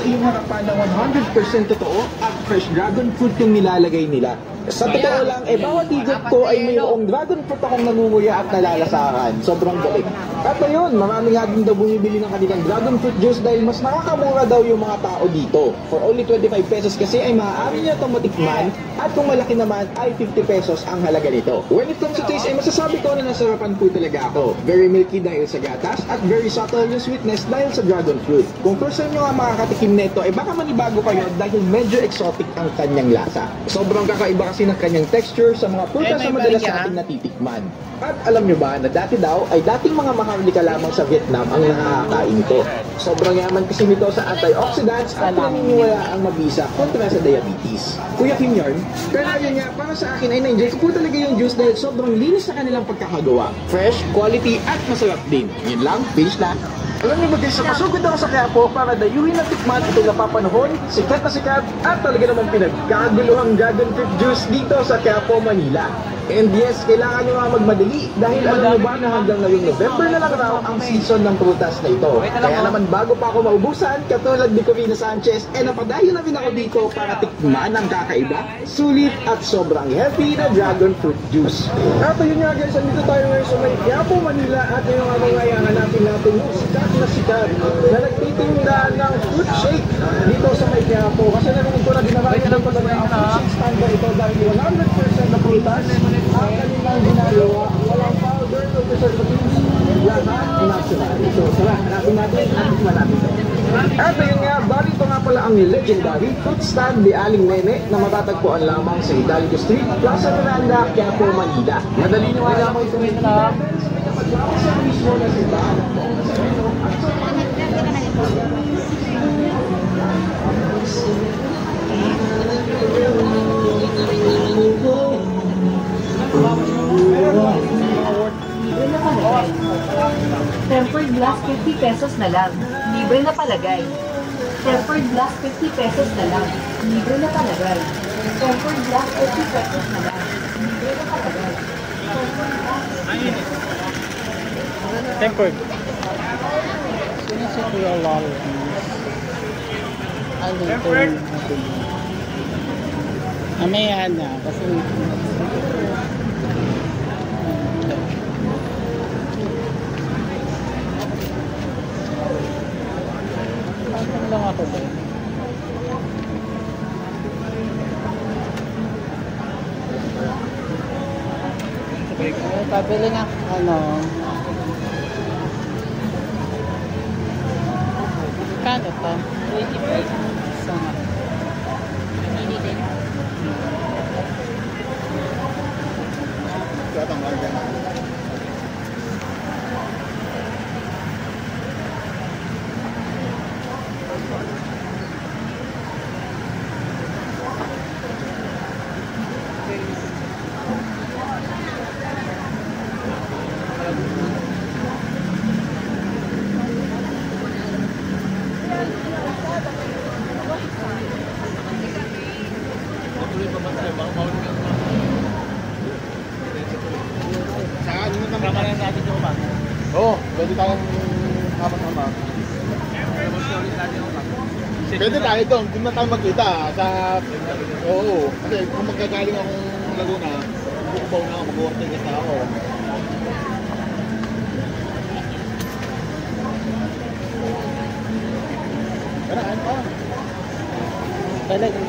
iyong harapan na 100% totoo at fresh dragon fruit yung nilalagay nila. Sa totoo lang, bawat higop ko ay mayroong dragon fruit akong nangunguya at nalalasahan. Sobrang galing. At ayun, marami nga din daw bumibili ng kanilang dragon fruit juice dahil mas nakakamura daw yung mga tao dito. For only 25 pesos kasi ay maaari niya itong matikman at kung malaki naman ay 50 pesos ang halaga nito. When it comes to taste, ay masasabi ko na nasarapan po talaga ako. Very milky dahil sa gatas at very subtle yung sweetness dahil sa dragon fruit. Kung first time nyo nga makakatikim nito, baka manibago kayo dahil medyo exotic ang kanyang lasa. Sobrang kakaiba kasi ng kanyang texture sa mga prutas na madalas natin natitikman. At alam nyo ba na dati daw ay dating mga maharlika lamang sa Vietnam ang nakakain ito. Sobrang yaman kasi nito sa antioxidants at naniniwala ang mabisa kontra sa diabetes. Kuya Kim Yarn, kaya yun nga, para sa akin ay na-enjoy ko po talaga yung juice dahil sobrang linis sa kanilang pagkakagawa. Fresh, quality at masarap din. Yun lang, finish na. Alam niyo ba guys, pasugod ako sa Quiapo para dayuhin at tikman itong napapanahon, sikat na sikat at talaga namang pinagkaguluhang dragon fruit juice dito sa Quiapo, Manila. And yes, kailangan nyo nga magmadali dahil alam nyo ba na hanggang ngayong November na lang raw ang season ng prutas na ito. Kaya naman bago pa ako maubusan, katulad ni Corina Sanchez, napadayo na rin ako dito para tikman ang kakaiba, sulit at sobrang healthy na dragon fruit juice. At yun nga guys, andito tayo ngayon sa may Quiapo, Manila at yung mga hanapin natin yung sikat na sikat na nagtitinda ng fruit shake dito sa may Quiapo. Kasi narinig ko na dinarami ng talaga ang fruit shake stand ito dahil 100% na prutas ang kanilang ginagawa, walang powder o preservatives, lahat natural. So tara, hanapin natin at manapin ito. At ayun nga, bali ito nga pala ang legendary fruit stand ni Aling Nene na matatagpuan lamang sa Hidalgo Street, Plaza Miranda, Quiapo, Manila. Madali nyo nga lamang ito rin na sa mismo na simbahan. Tempered glass 50 pesos na lang. Libre na palagay. Tempered glass 50 pesos na lang. Libre na palagay. Tempered glass 50 pesos na lang. Libre na palagay. Tempered. Sinisip yung lalo. Tempered. Mamaya na. Kasi lang ako ba? Pabili nga ano. Kano pa? 25. So nga. Hindi din. Katang organ. Oo, pwede tayong kapag-ama. Pwede tayo doon, doon na tayo magkita sa... Oo, kasi kung magkagaling akong Laguna, bukubaw na ako, mag-working na ako. Karaan pa. Talaga.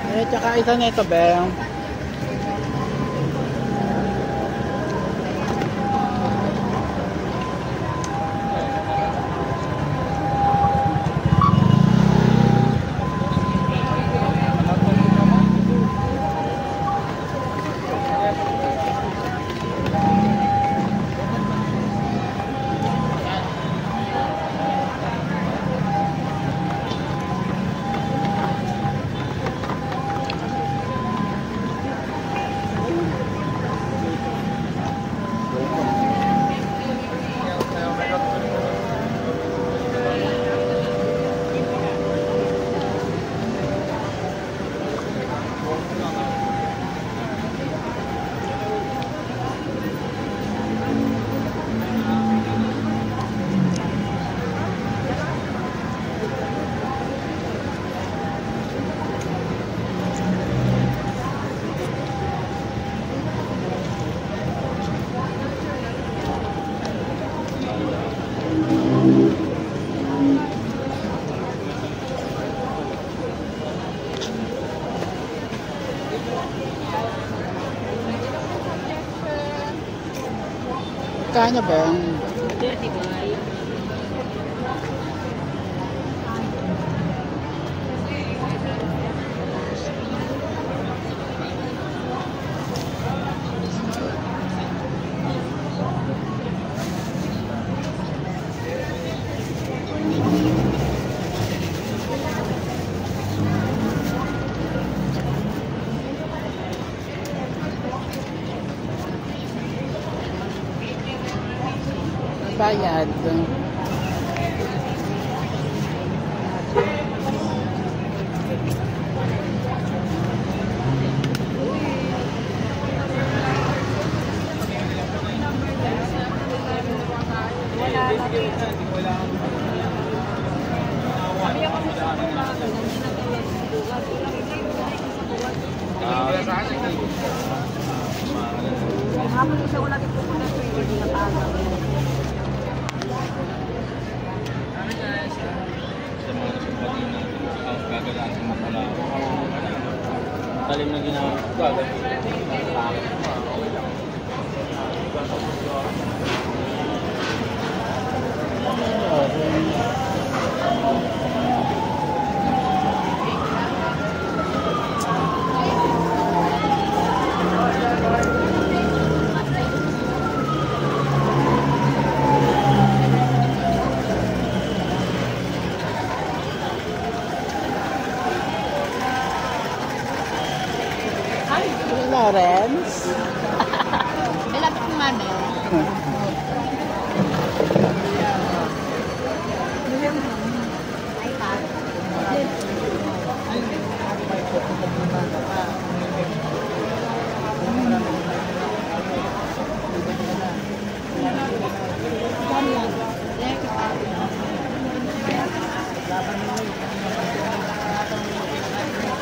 Eh, tsaka isa nito, Beng. Kanya, Beng. Bayad. Talim na ginawa ko. Lawrence. Malapit ng mami.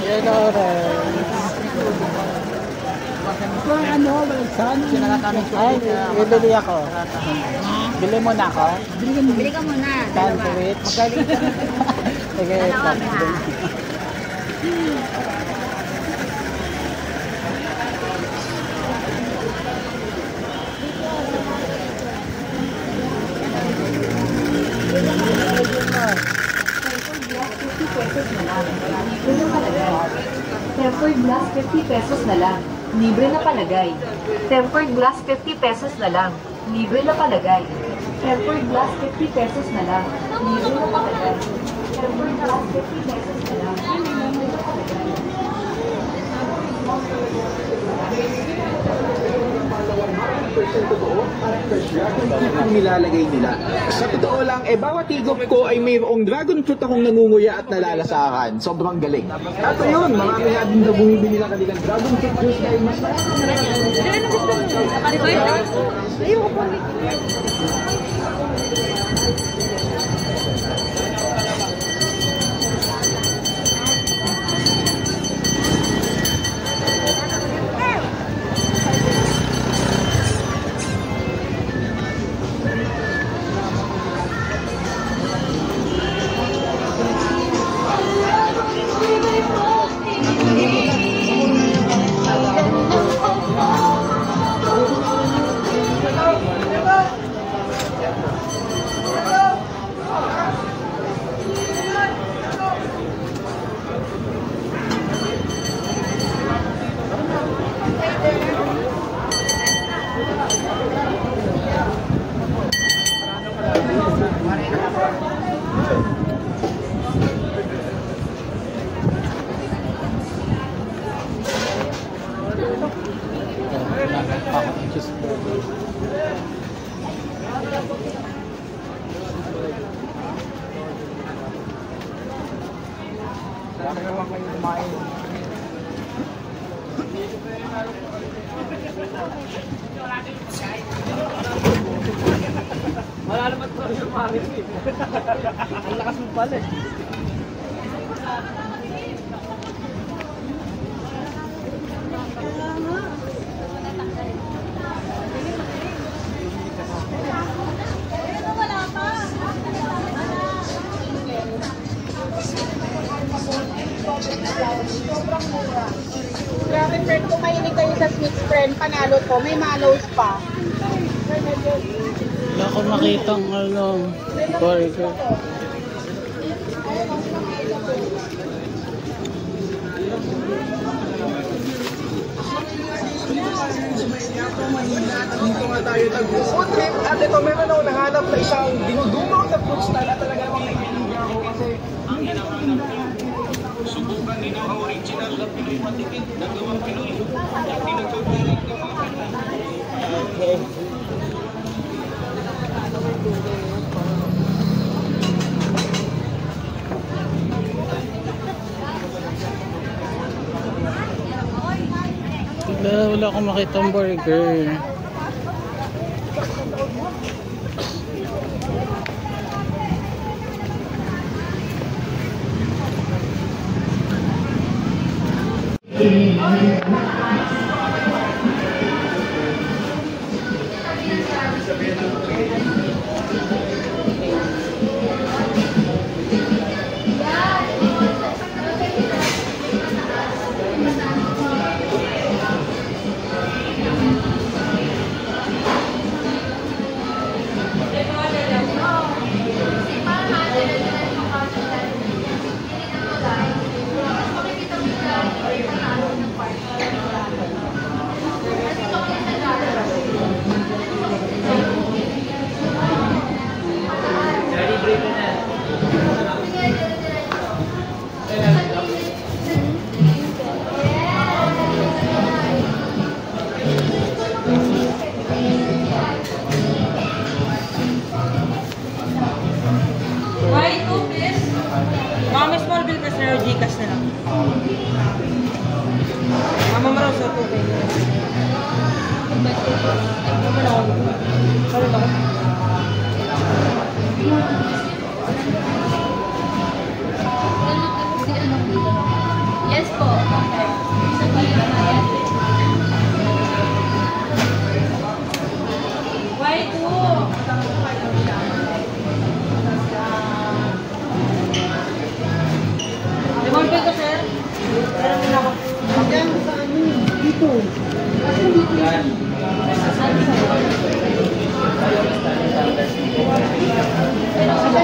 Yeah, Lawrence. Ano, saan? Ay, bibili ako. Bili mo na ako? Bili ka muna. Sandwich. Magaling ka. Sige, Ano kami, ha? Tempered glass, 50 pesos na lang. Libre na palagay. Tempered glass, 50 pesos na lang. Libre na palagay. Tempered glass, 50 pesos na lang. Libre na palagay. Tempered glass, 50 pesos na lang. Libre na palagay. 100% totoo at fresh dragon fruit ang nilalagay nila. Sa totoo lang, bawat higop ko ay mayroong dragon fruit akong nangunguya at nalalasahan. Sobrang galing. At ayun, marami nga din na bumibili ng kanilang dragon fruit juice dahil mas Ayoko po. Malalamat ko yung Maris eh. Ang lakas mo pala eh. Grabe, friend, kung mahilig kayo sa sweet friend, panalo to. May malos pa. Wala akong makitang burger. dito nga tayo nag-food trip. At ito, meron ako nahanap na isang dinudumog na food style at talaga namang naiintindihan ako kasi subukan nila ang original na Pinoy patikin na gawang Pinoy at pinagkagulit ng mga Pinoy. Wala akong makitang burger. Why 2 please? Mami small bill kasi na Gcash na lang. Mama mo raw sa 2 kayo. Sorry ba? Yes po. Why 2? Limang peso, sir. Meron din ako. Hanggang sa ano, dito. Pero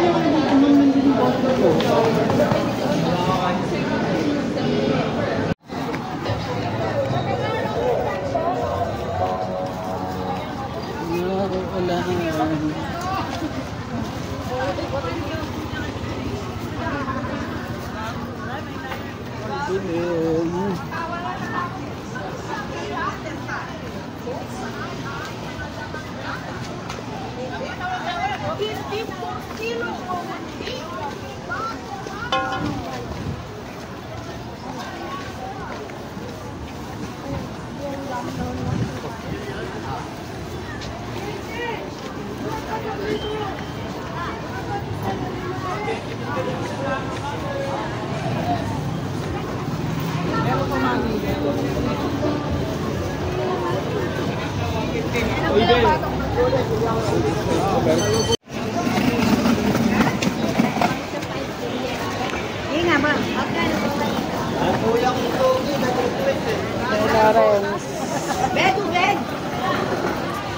Bed!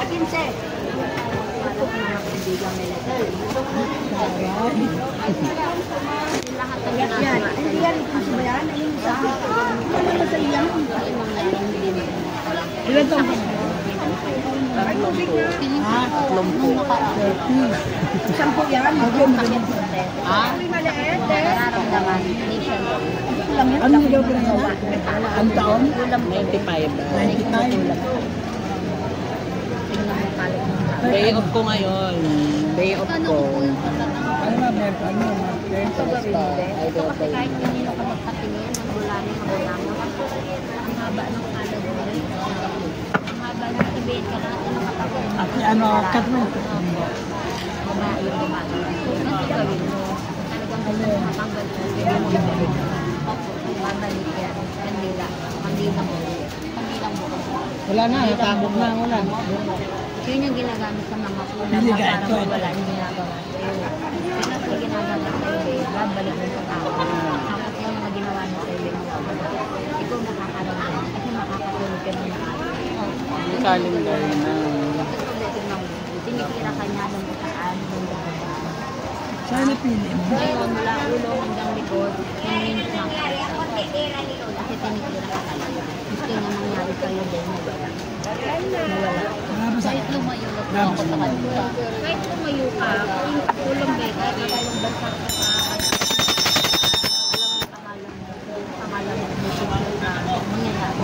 Akinse! Yan. Hindi yan. Ito ba yan? Ayun sa akin. Ano ba sa iyan? Ilan to? Ay, tubig na. Tatlong po. Sampo yan. Ay, maliit. Ano yung gawin mo? Ang taon? 95. 95. Day off ko ngayon. Day off ko. Ano ba, Mer? Ano? Ito kasi kahit kanino ka magpatingin, ang wala na magulamo. Ang haba ng kalag mo. Ang haba ng tibid ka lahat ng makatakot. At ano, cut mo. Babae yung babae. Ano gawin mo? Talagang matanggal ko. Hindi mo gawin. Babalik yan. Kandila. Kandila mo. Kandila mo. Wala na, natabog na. Wala. Yun yung ginagamit sa mga pula para mawala yung ginagawa. Kasi ginagawa sa'yo, babalik mo sa tao. Tapos yung mga ginawa mo sa'yo, ikaw nakakaroon. Kasi makakatulog ka ng Yung calendar na. Tinitira ka niya ng bukaan, ng bukaan. Saan napili mo? Ngayon, mula ulo hanggang likod, yung makakita. Kasi tinitira ka talaga. Gusto nga nangyari sa'yo din, nawala. Kahit lumayo na ako sa kanila. Kahit lumayo ka, kulang ba, kahit nakalang bansa ka sa pangalan mo,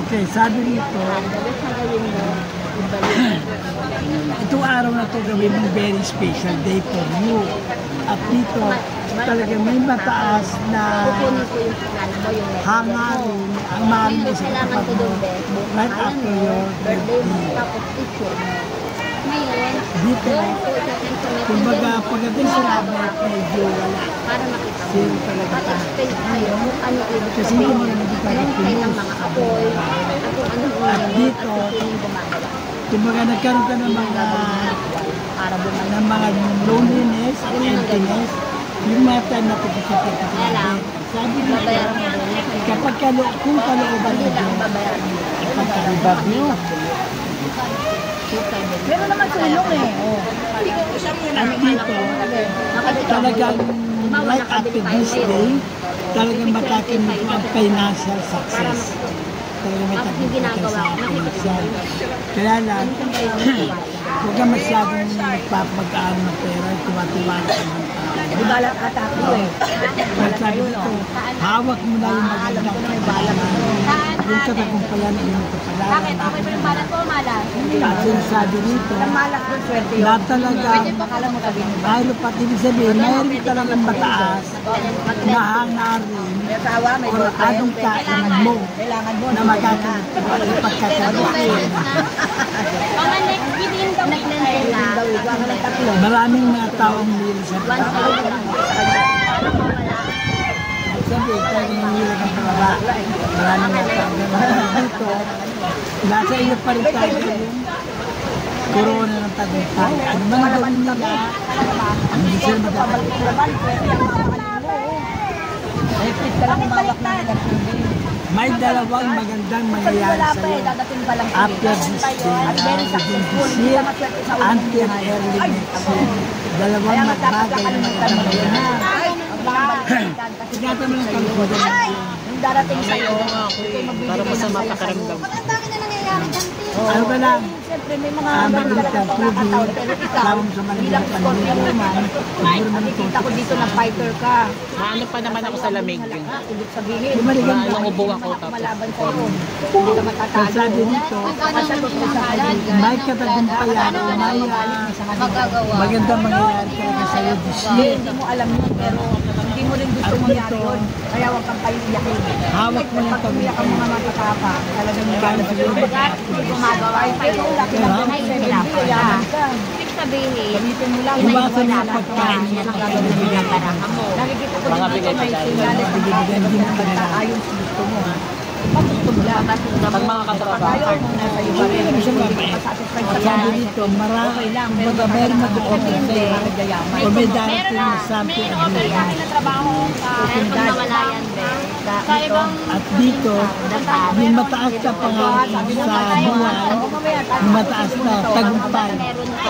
Okay, sabi nito, dapat na gawin mo, ibalik. itong araw na to gawin mong very special day for you. At dito, talaga may mataas na Kukunin ko yung plano mo, yung hangarin ang mahal mo sa kailangan kapag ko mo doon, right after your birthday mo, birthday. tapos picture mo. Ngayon, Dito, doon ko i-send sa messenger kumbaga, mo, pagdating sa rabbit, medyo wala. para makita mo. Zero talaga. At-explain sa'yo kung ano ibig Kasi sabihin. hindi mo naman tayo Yung kailang pinost. mga apoy, at kung anong At unang dito, at kung sinong gumagawa. Kumbaga, nagkaroon ka ng mga Para bumalik. ng mga loneliness at emptiness, yung mga time na pagkakapit ka Kaya lang, sabi nito, babayaran mo doon. kapag kung kalooban Hindi ng lang Diyos, babayaran mo. ipagkalibag nyo. Pero naman tulong eh. At dito, talagang right after this day, talagang matakin mo ang financial success. Talagang matakin mo ang financial. Kaya lang, huwag ka masyadong nagpapag-aan ng pera, tumatiwala ka ng tao. Di balat ata ako eh. Pag sabi nito, hawak mo na yung magandang kailangan. Yung katagumpayan ng iyong kapalaran. Bakit? Okay pa yung balat ko, malas? At sinasabi rito, Malas ko, swerte na talagang Akala mo sabihin mo. mayroon pa ibig sabihin, mayroon talagang mataas na hangarin o anong kain mo na magkakalit ipagkakalit. Mga next video daw nila. Maraming mga taong nila sa baba. Sabi, talagang nila ng baba. Maraming mga taong dito. Nasa iyo pa rin tayo yung corona ng tagumpay. Ano man gawin nila, hindi sila magkakalit. May dalawang magandang mangyayari sa iyo after this day, within this year, until early next year. Dalawang magbagay na magandang mangyayari. Tigatan mo ng kalungkutan ng Diyos. Darating sa'yo. Para masama pakaramdam. Ang dami na nangyayari dyan. Ano ba lang? siyempre may mga Maganda talagang TV, pagkakataon. Pero ikaw, lawang sa Manila, bilang Scorpio naman, Siguro naman nakikita ko dito na fighter ka. Maano pa naman ako sa lamig. Ibig sabihin, Lumaligan ka. Maano ubo ako tapos. malaban sa'yo. Hindi ka matatalo. Sabi dito, Basta totoo sa kaibigan. may katagumpayan, may magandang mangyayari talaga sa'yo this year. Hindi mo alam yun, pero hindi mo rin gusto mangyari yun. Kaya huwag kang paiiyakin. Hawak mo yung Pag umiyak ang mga matatapa, talagang Kaya siguro gumagawa kayo. Laki ng yaman ka. Ibig sabihin, Gamitin mo lang. iwasan mo yung pagkain yan ang gagawin ng baraha mo. Nakikita ko Mga dito may bigay-bigay. sinyales na Bigay-bigay din ka nila. ayon sa gusto mo. Pag gusto mo lang. Pag mga katrabaho. Ayaw mo na sa iba rin. Hindi siya Hindi mabait. ka satisfied At sa sabi yan. dito, marami, Okay lang, pero baga meron mag-offer hindi. sa'yo. O may darating na something agreement. Pero kung nawala yan, be, sa ibang At dito, yung mataas na pangarap sa buhay, yung mataas na tagumpay,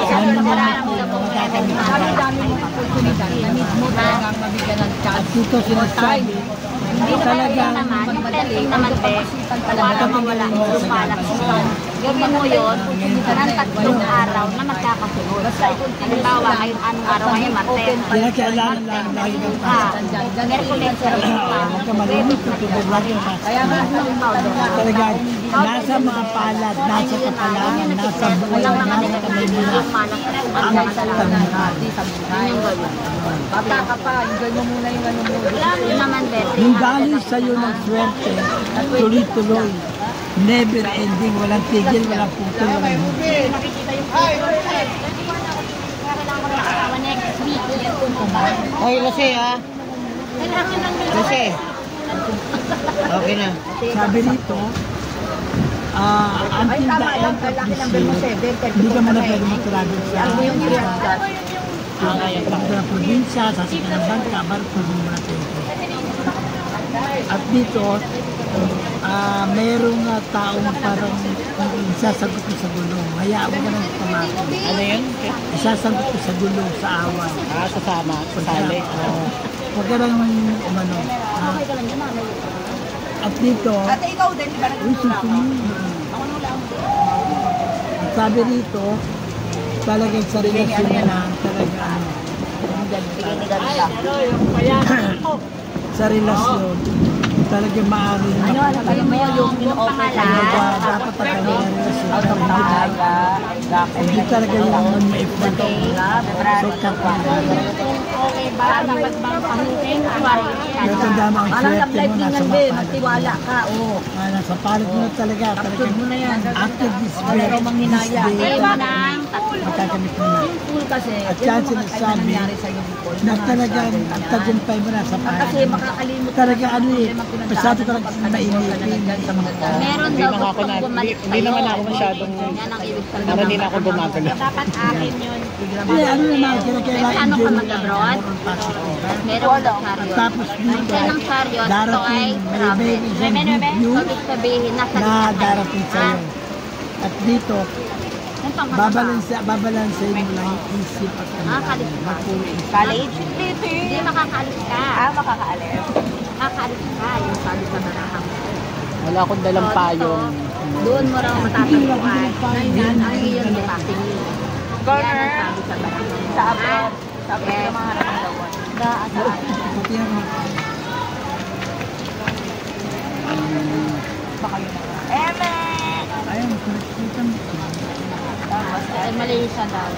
yan naman natin matatamit ang Ang buhay. dami mong oportunidad na mismo talagang mabigyan ng At chance. dito sinasabi, talagang naman, yung testing naman, be, wala mawala, lumalak siya. Gawin mo yun, ng 3 araw na magkakasunod. Halimbawa, ngayong anong araw ngayon, Martes. kinakailangan lang lagi ng Ah, pasa. Merkulis, Huwag ka malunod, tutulog lagi ng pasa. Kaya nga, Talagang nasa mga palad, nasa kapalaran, nasa buhay, walang mga nasa kamaybulan, lumalak ang katanungan. bata ka pa, enjoy mo muna yung ano mo. Yun naman, be, Yung dahil sa'yo ng swerte, tuloy-tuloy, never ending, walang tigil, walang putol, walang huli. next week. Hoy, Lose ha? Lose. Okay na. Sabi rito, Ay, until the tama lang, end of laki this ng Vermo year, 7. hindi ka man na pwede mag-travel sa Ang yung 300. sa probinsya, sa sikat ng bangka, barko mo na pwede. At dito, mayroong taong parang isasagot ko sa gulong. Hayaan mo ka nang tumakot. Ano yun? Isasagot ko sa gulong, sa away. Sasama. Sasali. Huwag ka lang umano. At dito, Ate, ikaw din, di ba? uy, susunod. At sabi dito, talagang sa relasyon na lang, talagang sa relasyon, talagang maaaring Alam mo yung talaga dapat ang kanilang relasyon. Hindi talaga yung ma-effort. So, kapag Okay ba? Dapat bang pahutin? pero tandaan mo ang Alam swerte lang mo life nasa din, mapalit mo. magtiwala ka, oo. Nasa palit mo na talaga. Capture mo na yan. After this Pero manghinaya. this day, Iba ng magkakamit mo na. Full kasi, At yun yan ang mga sinasabi, kaya nangyari sa'yo before. Na talagang ang tagumpay mo nasa Kasi palit mo. makakalimot Talaga ano eh, masyado ka lang mainipin. sa mga tao. Meron Hindi daw naman ako gustong na, bumalik hindi naman ako masyadong, Yan ang ibig sabihin. parang hindi na ako gumagalaw. Dapat akin yun. Hindi, ano naman, kailangan Paano enjoy ka mo lang. mag-abroad? Meron ka chariot. Tapos dito, Yan ang chariot. Ito ay darating, may travel. isang video Ibig sabihin, nasa na likas. darating sa'yo. At dito, Yung pang babalansin mo lang yung isip at Makakalis ka. College? Hindi makakaalis ka. Makakaalis. Makakaalis ka. Yung sabi sa barahang. Wala akong dalang payong. Doon mo raw matatagpuan. Yan ang iyong destiny. Yan ang sabi sa barahang. Sa abroad. Sa abroad Yes. ng mga nakalawat. pati ang Baka yun na. Eme! ayun, kita mo. Ay, mali siya daw.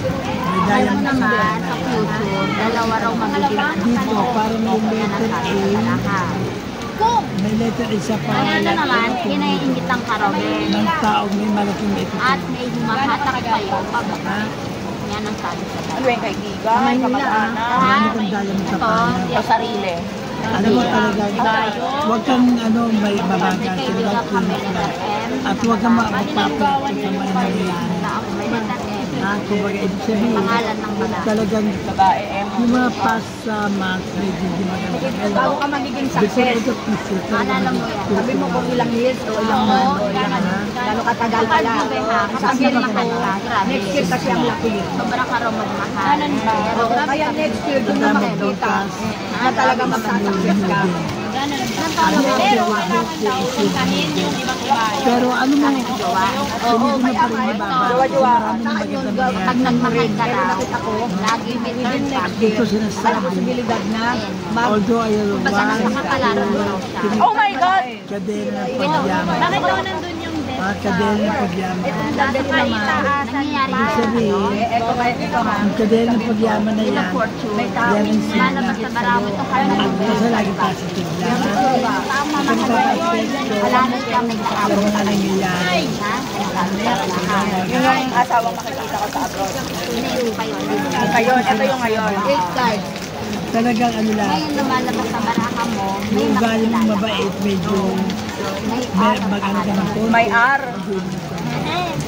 May Alam dayang mo naman, sa future, dalawa raw magiging dito, parang yung letter A, may letter A sa Ano pangalan naman, kinaiingitan ka raw din. ng taong may malaking At epitome. may humahatak sa'yo pababa. Yan ang sabi sa Ano yung kaibigan? Kamag-anak? Ano kung dayang sa pangalan? O sarili? Alam mo talaga, huwag kang may babagal, silang kinis lang. At huwag kang magpapakit sa mga nangyayari. May letter M. Kumbaga, ibig sabihin, Pangalan ng babae. talagang Babae, yung mga past months, medyo hindi maganda. Bago ka magiging Before success. ito, please, Maalala mo yan. Sabi mo kung ilang years o ilang months o ilang ano. Gano'ng katagal Kapag pala. mo ba ha, kapag Sabihin mo, mahal ka, grabe. next year kasi ang laki. Sobra ka raw magmahal. Oo, kaya next year doon na makikita na talaga magsasuccess ka. Pero kailangan daw puntahin yung ibang bahay. Pero ano mo, hindi mo pa rin ibaba. Pag nagmahal ka daw, lagi may third party. Ito sinasabi, although I will Basta nasa kapalaran mo raw siya. Oh my God! kadena ng pagyaman. Bakit daw nandun yung desk? Kadena ng pagyaman. Nasa kaitaasan Nangyayari pa. Ibig sabihin, ang kadena ng pagyaman na yan, yan ang signal. Lalabas sa barawo ito kaya Kasi lagi positive lang. tama mga wala na siyang nagsasabi. Pero nga nangyayari. Yun yung asawang makikita ko sa abroad. Hindi pa yun. Ngayon, ito yung ngayon. Talagang ano lang, Ngayon lumalabas sa baraha mo, may yung ugali mong makikilala. mabait, medyo maganda ng konti. May R.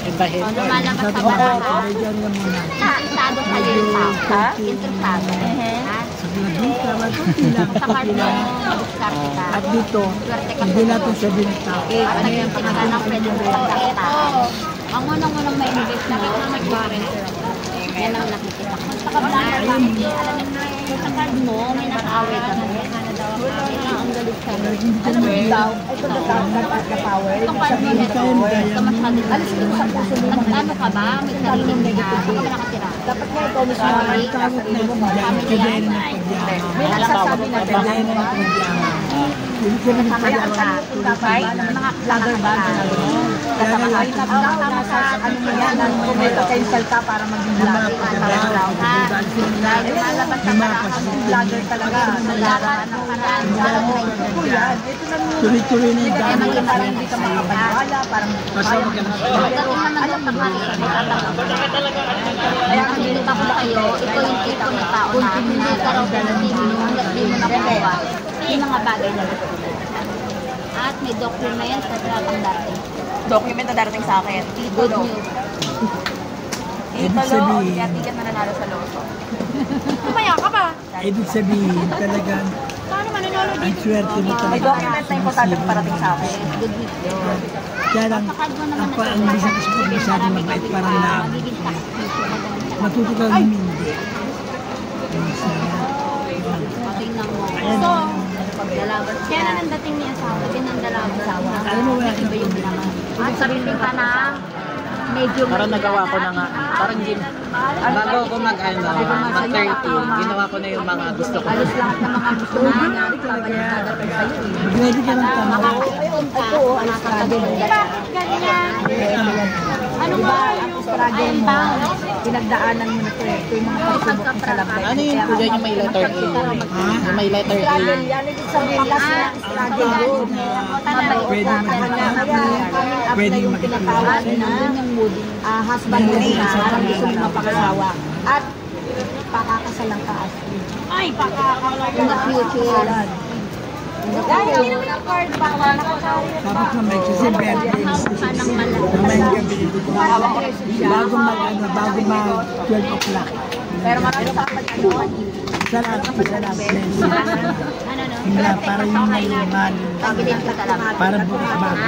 O, lumalabas sa baraha, Medyo ano lang muna. interesado sa iyo yung tao. Interesado. Ha? Sa pinagdita, konti lang, Sa card konti mo, lang. mag-discard ka. At dito, hindi natin sabihin ng tao. At nag-iisip ka ng pwede mo pagkakitaan. Ang unang-unang may invest na yan ang nakikita ko. Sa kablaan lang, hindi alam mo sa card mo, may nakaaway ka na. Ang galit ka. Alam mo daw, ito na power. Itong card mo, ito mas magaling. Alis ko sa puso mo. Ano ka ba? May sariling ka. Saan ka ba nakatira? Dapat nga ikaw mismo. Ang tawag na yung kadena ng pagyaman. May nagsasabi na Kadena ng pagyaman. Hindi ko naman pagyaman. mga vlogger ba? Kaya nga, Tama sa ano mo yan, may potential ka para maging vlogger. Lumalabas sa baraha mo, vlogger talaga. Nalagaan ng paraan. tuloy-tuloy na yung dami. Parang hindi ka makapaniwala, parang Basta wag ka na. alam mo ba? Kaya kung binita ko kayo, ito yung tipo ng tao na hindi ka raw dalawin hanggat di mo nakuha yung mga bagay na gusto mo. At may document sa tratang darating. Document na darating sa akin. Good news. Ibig sabihin, Kaya ticket na nanalo sa loto. Kumaya ka ba? ibig sabihin, talagang Paano manunod ang swerte mo May talaga. document na importante parating sa akin. Good news yun. Kaya lang, Sa card mo naman ang bisa kasi pag masyadong mabait, parang na magiging tax issue na ganun. matuto ka humindi. Tingnan mo. Ayan, Paglalabas Kaya na nang dating niya sa akin. Pinandalabas asawa. alam mo wala Iba yung naman. At sarili ka na medyo Parang nagawa ko na nga. Parang gym. Bago ako mag-30, ginawa ko na yung mga gusto ko. halos lahat ng mga gusto na nangyari babalik sa'yo eh. ready ka ng tama. Makakapon ka, nakakabili ka. Ano ba yung struggle mo? Pinagdaanan mo na ito eh. Ito yung mga pagsubok mo sa labay. Ano yung kuya yung may letter A? Yung may letter A. Yan, ibig sabihin kasi struggle yun. Pwede pwede Tinatawag na yung mood. Husband mo na parang gusto mo mapakasawa. At pakakasalang ka as Ay, baka. in the future. Dahil hindi naman yung card. Baka nakasari. Tapos mamay kasi birthday is Ka ng malaki. mamay gabi. Bago bago mag 12 o'clock. Pero marami pa ano. Sarap, sarap. Ano no? Himla, para yung may man. Pagbilin ka talaga. Para bukas bago.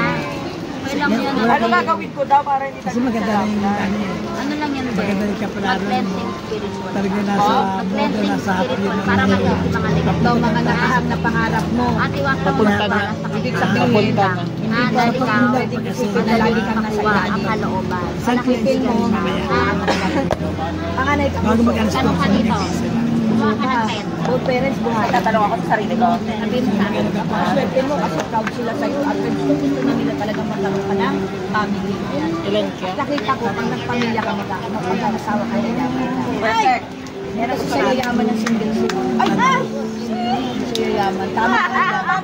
Ano lang yun? Ano gagawin ko daw para hindi Kasi maganda na yung ano yun. Ano lang yan? Maganda yung kapalaran mo. Mag-cleansing spiritual. Talaga nasa modo, nasa happy yun. Para mag-cleansing mga negative. ito mga nakahang na pangarap mo. At iwasan mo Papunta na. para sa Ibig kanila. sabihin Papunta na. Dahil ikaw, pwedeng isipin na lagi kang nasa makuha ang ilalim. kalooban. Saan cleansing ka rin mamaya? Panganay ka. Bago mag-alas ko, Tanong ka dito. Kumuha ka ng pen. Both parents buhay. Tatanong ako sa sarili ko. Sabihin mo sa akin. Swerte mo kasi proud sila sa'yo at gusto na nila talagang magkaroon ka ng family. Ilan ka? Nakita ko pag nagpamilya ka mag-asawa ka nila. Perfect. Pero kasi sa'yo yaman ng single siya. Ay! Sa'yo yaman. Tama ka yaman.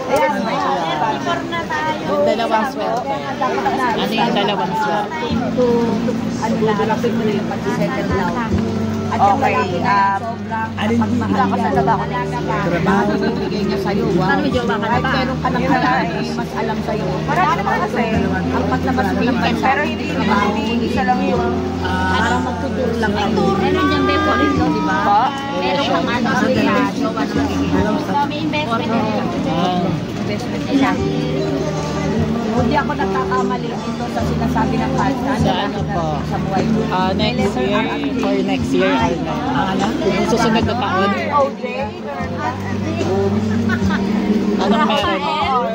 Ayan, na tayo. Yung dalawang swerte. Ano yung dalawang swerte? Ano na, harapin mo na yung pag-settle down. At yung lalaki na sobrang Alin din? magmahal ka na Trabaho. bigay niya sa'yo. Wow. Paano may jowa ka na Kahit ba? meron ka ng lalaki, mas alam sa'yo. Marami naman kasi. Ang paglabas mo ng bansa. Pero hindi isa lang yung parang magtuturo lang kayo. Meron dyan bebo rin, no? Di ba? Meron kang ano sa jowa na magiging. May investment. Ah. Investment nila. Hindi ako nagkakamali dito sa sinasabi ng palsa. Sa ano po? Sa buhay mo. Next year, for next year, yung susunod na taon. Anong meron?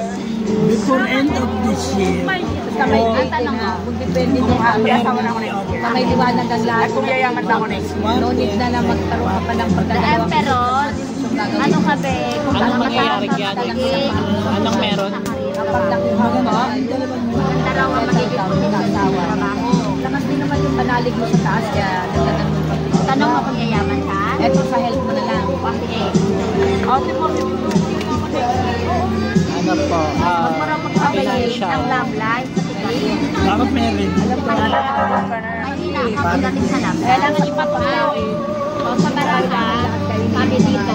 Before end of this year. Basta may tanong mo, kung depende din na may liwanag ang lahat. Kung yayaman na ako next year. No need na magkaroon ka pa ng pagdadalawang. Pero, ano ka be? Kung Anong mangyayari kaya next year? Anong meron? Kapag nakuha mo, dalawa magiging asawa. Lakas din naman yung panalig mo sa taas kaya nagdadalawang pagdadalawang. tanong mo kung yayaman ka? Eto sa health mo na lang. Sige. Ano po? Huwag mo raw magpapagayin Financial. ang love life. Dapat meron. Mahina ka pagdating sa love life. Kailangan ipapagayin. O sa barangay, sabi dito,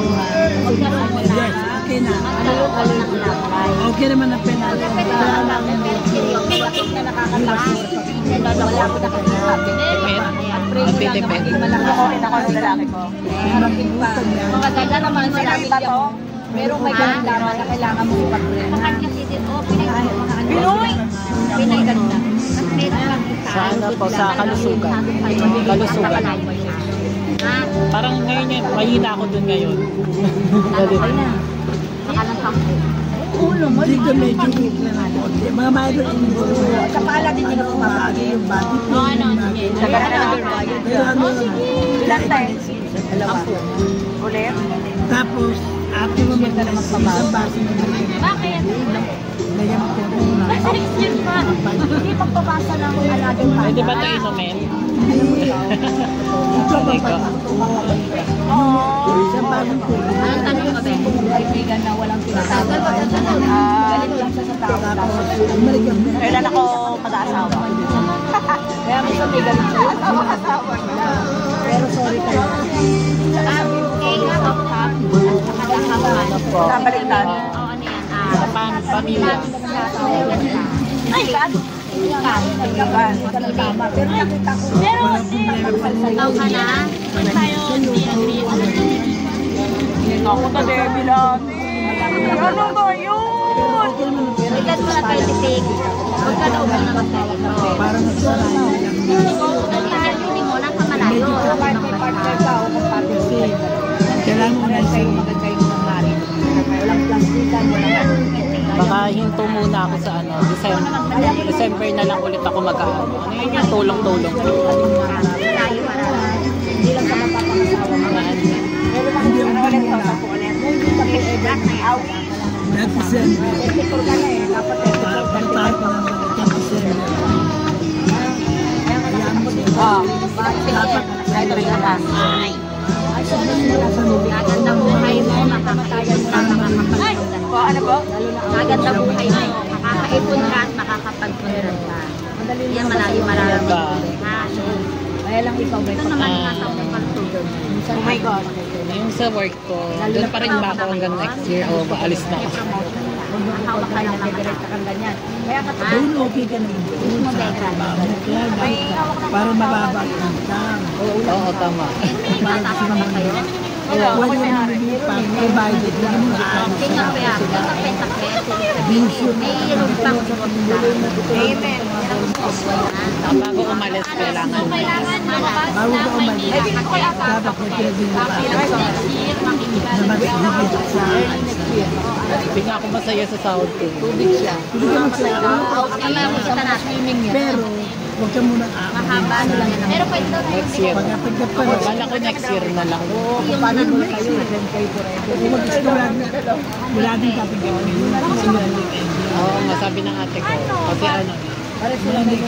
magkaroon mo na. Yes, okay na. Magkaroon ng love life. Okay naman ang penalty. Wala lang yung seryoso. Na nakakataas. Wala ko na kinasabi. Depende. Malaki ako rin ako ng lalaki ko. Magaganda naman marami yung Pero may ganun lamang na kailangan mo ipag-brand. sa kanya si Din, Pinoy! Pinay ganda. Mas meron lang isa. Sa ano po? Sa kalusugan. Kalusugan. Ha? Parang ngayon yan, mahina ako dun ngayon. Okay na. Nakalang sampo. Ulo mo, Dito medyo weak na ako. Mga mayroon yung sa pala din nila kumabagi yung body pain. No, ano, sige. Pero ano, Ilang times? Dalawa. Ulit? tapos, after mo mag-alas, isang baso na Bakit? lagyan mo ko Next year pa. Hindi magpapasa ng alagang pa. Pwede ba ito inumin? isang basong ko. Anong tanong mo, Ben? Kaibigan na walang tinatawag. Galit lang siya sa tao. Bumalik ang Kailan ako mag-aasawa? Kaya may sabi galit siya. Asawa na. Pero sorry kayo. Okay nga, Top. Nakakabahan. Nabaliktad. Oo, ano yan? Pamilya. Ay, God! Nagkaban. Tama. Pero nakita ko. Pero hindi. Ikaw ka na? Tayo, hindi. Ako na Debbie natin. Ano ba yun? Ilan mo na tayo titig. Huwag ka daw ba naman tayo. parang nagsaray lang. Hindi mo, nasa malayo. May partner ka o kapatid. Kailangan mo na Kayo maganda yung nangyari. Walang plastikan, walang Baka hinto muna ako sa ano, December na lang ulit ako mag-ano. Ano yun yung tulong-tulong? Malayo, marami. hindi lang sa mapapangasawa. Pero Hindi ang ulit muna. sa ulit. Hindi sa ever na awi. December. Ethical ka na eh. Dapat ethical ka. Pagkatapos ng December. Dapat kahit rin na. Maganda buhay mo, makakatayan ka, makakapagpundan. O ano po? Maganda buhay mo, makakaipon ka at makakapagpundan ka. Yan, malayo, marami. Ha? Kaya lang ikaw may Ito naman yung nasa ng kalutudon. Oh my God. Yung sa work ko, doon pa rin ba ako hanggang next year o maalis na ako? Hawak ka lang naman. Kang ganyan. Kaya ka Doon okay ka naman doon sa trabaho. Kaya lang, para mababa ang time. Oo, tama. Tatawa na kayo. Wala naman yung pang-provided na mo sa Tingnan ko yan. Tingnan ko Bisyo. may ilong pang Amen. Bago umalis, kailangan. Bago ka umalis, dapat may pinag-inupan na mag-higit sa Hindi nga ako masaya sa sahod ko. Tubig siya. Hindi ka magsaya. Pero, huwag ka munang Mahaba na lang. Pero pwede daw Next year. pagkapag ka pa rin. Bala ko next year na lang. Paano mo kayo? Kung mag-gusto wala din kapag ka rin. Kasi wala din kayo. Oo, masabi ng ate ko. Kasi ano, Pare sila may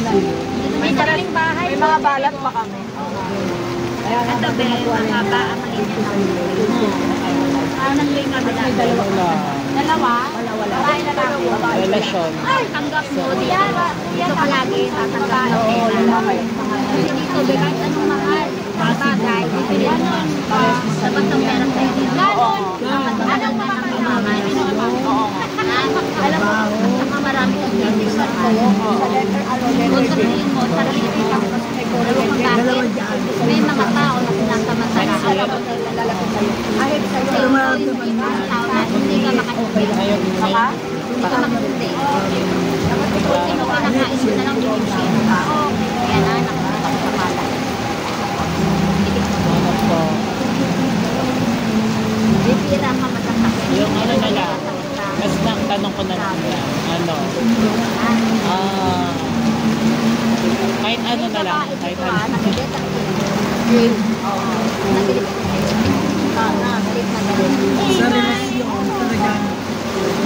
may sariling bahay. May mga balat pa kami. Kaya nga Ito, mahaba ang linya ng Anong yung kabila? Dalawa? Babae na lang. relasyon. Tanggap mo. Dito palagi tatanggap ng pera. Dito, kahit anong mahal. Bagay. Ganon. Sabat ng pera sa inyo. Ganon. Anong mamamay? Alam mo, saka marami kang business sa kung sabihin mo, sarili ka Dalawang daan. may mga tao na sinasamantala. Ahit sa'yo. Sa'yo, hindi ka makatubig. Ngayon, Saka? Hindi ka magsundi. Dapat kung sino kinakain mo na lang bibigyan mo ka. Kaya na, nakakita ko sa mata. Ano po? Bibira ka masasakit. Yung ano na lang. Mas tanong ko na lang. Ano? Kahit ano na lang. Kahit ano. Nagalit ang nagalit na galit. Sa relasyon, talagang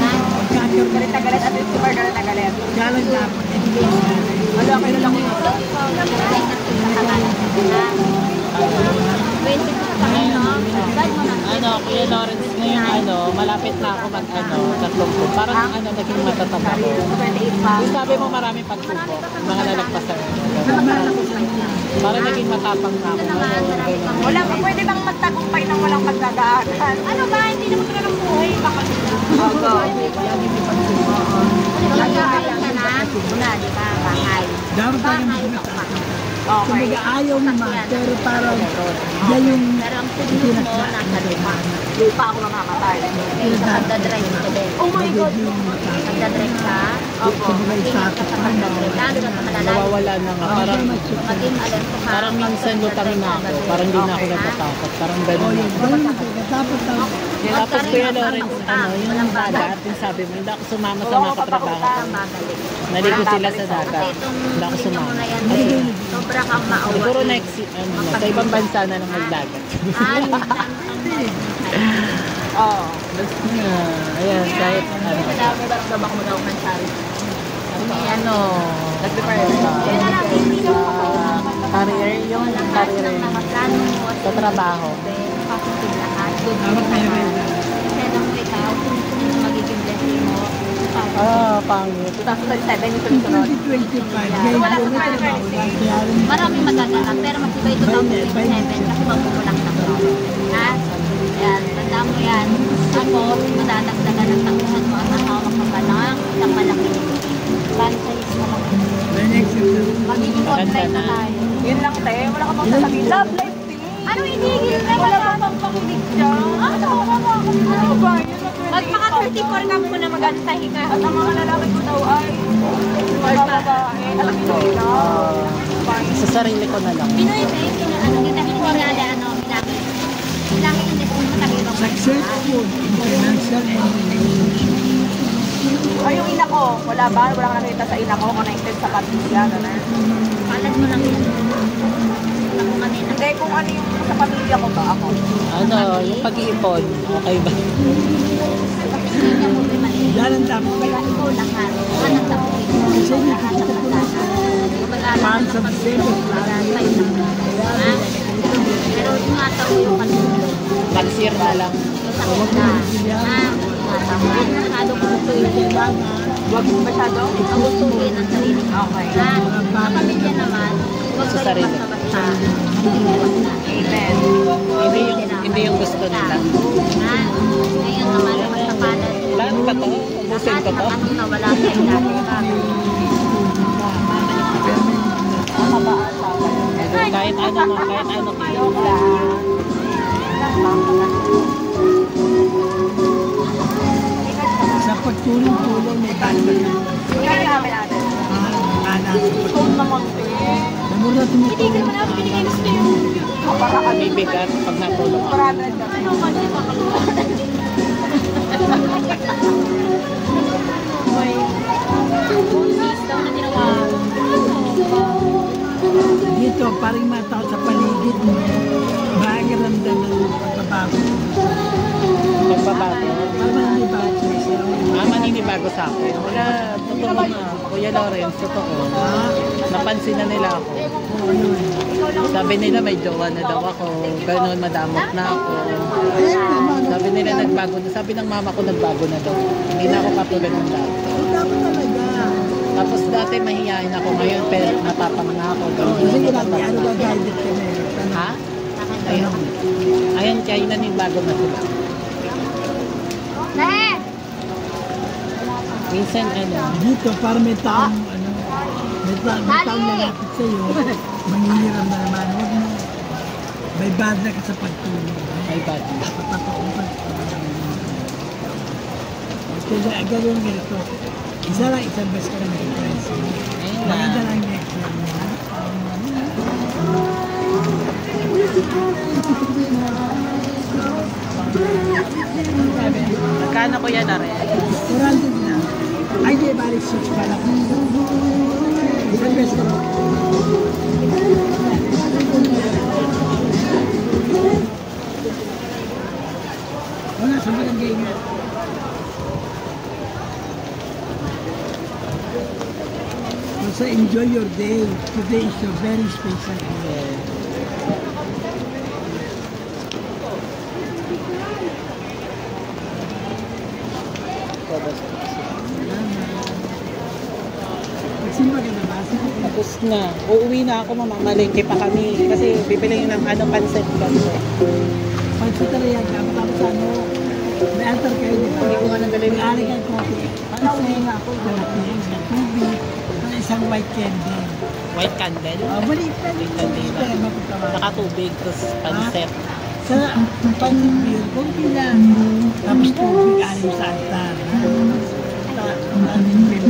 magkakaroon Galit na galit at super galit na galit. galang dapat education. Wala kayo lang yung ito. Ano, Kuya Lawrence ngayon, ano, malapit na ako mag-30. Parang naging matatama ko. Yung sabi mo maraming pagsubok, mga lalagpasan. Parang naging matapang na ako. Wala ka, pwede bang magtagumpay ng walang magdadaanan? Ano ba? Hindi naman ka ng buhay. Baka nag-aaral ka na? Wala, di ba? Bahay. Dapat talagang magmata. Okay. Kumbaga ayaw naman, pero parang yan yung Pero ang tunog mo, nasa lupa. Lupa ako mamamatay. Magdadrive ka din. Oh my God! Magdadrive ka? Opo. Mag-ingat ka sa magdadrive. Lalo na sa malalayo. Nawawala na nga. Parang, Maging alerto ka. parang minsan lutangin na ako. Parang di na ako natatakot. Parang ganun na. dapat lang. Tapos Kuya Lawrence, yung dagat, yung sabi mo, hindi ako sumama sa mga katrabaho ko. Naligo sila sa dagat. Hindi ako sumama. Sobra kang maawa. Siguro next, sa ibang bansa na lang magdagat. Oo. Ayan, kahit ano. Madami ba ang gabak mo daw ng sari? Ano, Nag-prepare. Yun na lang, hindi ka career, yung career sa trabaho. positive lahat. Good Dapat may red. Kasi alam mo ikaw, kung magiging blessing mo, Pangit. 2037 yung sunod. 2025, ngayon Wala yung sa trabaho privacy. lang. Kaya rin, Maraming magaganap, pero mas iba ito 2027 kasi magmumulak na ko. Ha? Ayan, tandaan mo yan. Tapos, madadagdagan ang takuhan mo at ang hawak ka pa lang isang malaking franchise na lang. may next year. Magiging online na tayo. Yun lang, te. Wala ka bang sasabihin? Love life, te. Ano hinihigil na? Wala ka bang pakilig siya? Ano ba? Pag maka 34 ka muna mag-antahin ka. At ang mga lalaki ko daw ay mga babae. Alam mo yun, Sa sarili ko na lang. Pinoy, te. Ano, kita hinihingala, ano, ilang hindi ko matagilong. Successful, financial and Ay, yung ina ko, wala ba? Wala ka nakita sa ina ko, connected sa pamilya, gano'n. Palad mo lang yan. Hindi, kung ano yung sa pamilya ko ba ako? Ano, yung pag-iipon, okay ba? Pamilya mo, di mali. yan ang dapat. Kaya ikaw lang ha. Anak sa pamilya mo. Kasi Lahat nakikita sa ko pagdana. Parang sa December, Pero ingatan mo yung kanila. Next year na lang. Sakit na. Ingatan mo. Huwag masyadong gustuhin. Huwag masyadong gustuhin ang sarili. Okay. Sa pamilya naman, huwag Sa kayo sarili. basta-basta. Amen. Hindi yung gusto nila. Ngayon naman, mas tapalan. Lahat ba to? Ubusin ko to? Lahat na wala sa ilalim. Kahit ano no, kahit ano. sa pagtulong-tulong may balik. Namula tumutulong. Bibigat pag natulong ako. Dito, parang mga tao sa paligid mo, makakiramdam ng pagbabago. Pagbabago. Parang hindi ba siya? Maninibago sa akin. Wala, totoo na. Kuya Lawrence, totoo. Napansin na nila ako. Sabi nila may jowa na daw ako. Ganoon, madamot na ako. Sabi nila nagbago na. Sabi ng mama ko nagbago na daw. Hindi na ako katulad ng dati. Dapat talaga. Tapos dati mahihayin ako ngayon, pero matapang na ako. Kasi grabe, ano ba guided ka na yun? Ha? Ayun. Ayun, kaya nanibago na sila. Minsan, ano, Dito, parang may taong, ano, may taong lalapit sa'yo, manghihiram na naman. Huwag mo, may bad na ka sa pagtulong. ay bad. Patataon pa. Okay? Kaya gagawin ganito. Isa lang, isang beses ka lang mag-press. Maganda lang next year mo. Magkano ko yan na rin? 400 na. Ay, di, balik 6 pa lang. Isang beses ka lang. Wala, sa mga ganyan. So enjoy your day. Today is a very special day. Magsimba ka na ba? Tapos na. Uuwi na ako, mamamalengke pa kami. Kasi bibili ng pancit ganito. Pagsutariyan ka, matapos ano, may altar kayo, di ba? Hindi ko nga nadala yung May-ari kayo coffee. Pauwi nga ako, dalating, sa tubig, at isang white candle. White candle. Maliit na. White candle. Pero mapatawa. Saka tubig, tapos pancit. Sa pansipil, konti lang. Tapos tubig, alim sa altar. Pansipil.